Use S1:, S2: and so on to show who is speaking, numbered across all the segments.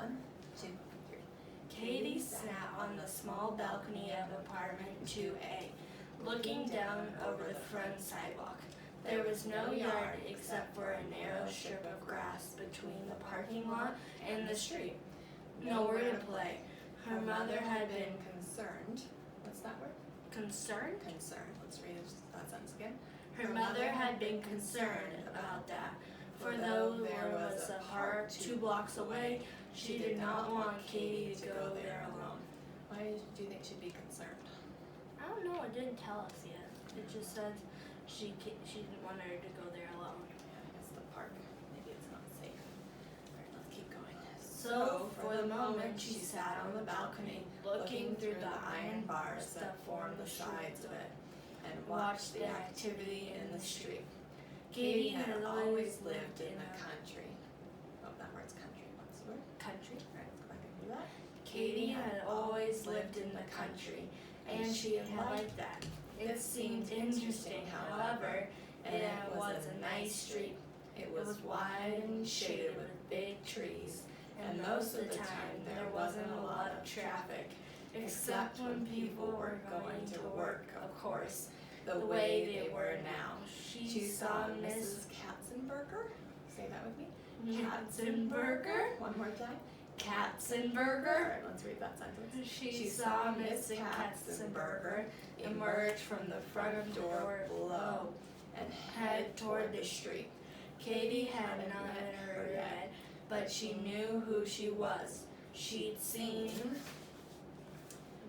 S1: 1, 2, 3.
S2: Katie sat on the small balcony of apartment 2A, looking down over the front sidewalk. There was no yard except for a narrow strip of grass between the parking lot and the street. Nowhere to play. Her mother had been
S1: concerned. What's that word?
S2: concerned.
S1: Concerned. Let's read that sentence again.
S2: Her mother had been concerned about that, for though there was a park 2 blocks away, she did not want Katie to go there alone.
S1: Why do you think she'd be concerned?
S2: I don't know, it didn't tell us yet. It just said she didn't want her to go there alone.
S1: Yeah, it's the park. Maybe it's not safe. All right, let's keep going.
S2: So, for the moment, she sat on the balcony, looking through the iron bars that formed the sides of it, and watched the activity in the street. Katie had always lived in the
S1: country. Oh, that word's country. What's the word?
S2: country.
S1: All right, let's go back and do that.
S2: Katie had always lived in the country, and she had liked that. It seemed interesting, however, and it was a nice street. It was wide and shaded with big trees, and most of the time there wasn't a lot of traffic, except when people were going to work, of course, the way they were now. She saw Miss
S1: Katzenberger. Say that with me.
S2: Katzenberger.
S1: One more time. All
S2: Katzenberger.
S1: right, let's read that sentence.
S2: She saw Miss Katzenberger emerge from the front door below and head toward the street. Katie had not met her yet, but she knew who she was. She'd seen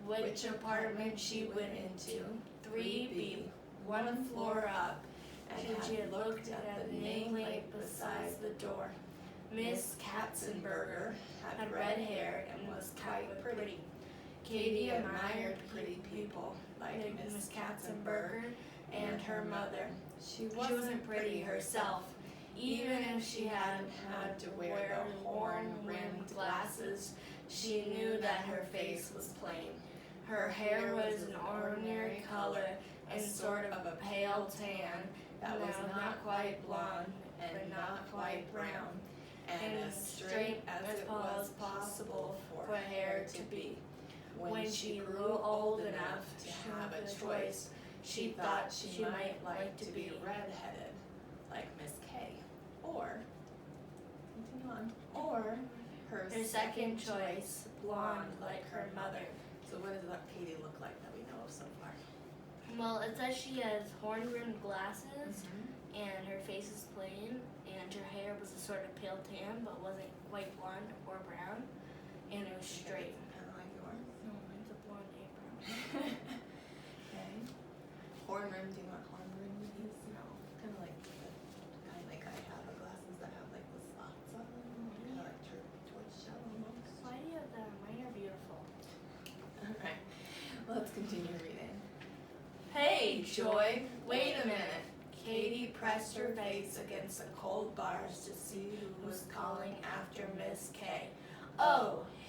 S2: which apartment she went into, 3B, 1 floor up, and she had looked at the nameplate beside the door. Miss Katzenberger had red hair and was quite pretty. Katie admired pretty people like Miss Katzenberger and her mother. She wasn't pretty herself, even if she hadn't had to wear horn-rimmed glasses. She knew that her face was plain. Her hair was an ordinary color and sort of a pale tan that was not quite blonde and not quite brown, and as straight as it was possible for hair to be. When she grew old enough to have a choice, she thought she might like to be
S1: redheaded, like Miss K, or continue on, or her
S2: second choice, blonde like her mother.
S1: So what does that Katie look like that we know of so far?
S2: Well, it says she has horn-rimmed glasses, and her face is plain, and her hair was a sort of pale tan, but wasn't quite blonde or brown, and it was straight.
S1: Kind of like yours.
S2: No, mine's a blonde and brown.
S1: Okay. Horn rim. Do you know what horn rim is?
S2: No.
S1: Kind of like the kind like I have the glasses that have like the spots on them. Kind of like tortoiseshell almost.
S2: Why do you have that? Mine are beautiful.
S1: All right. Let's continue reading.
S2: Hey, Joy, wait a minute. Katie pressed her face against the cold bars to see who was calling after Miss K. Oh,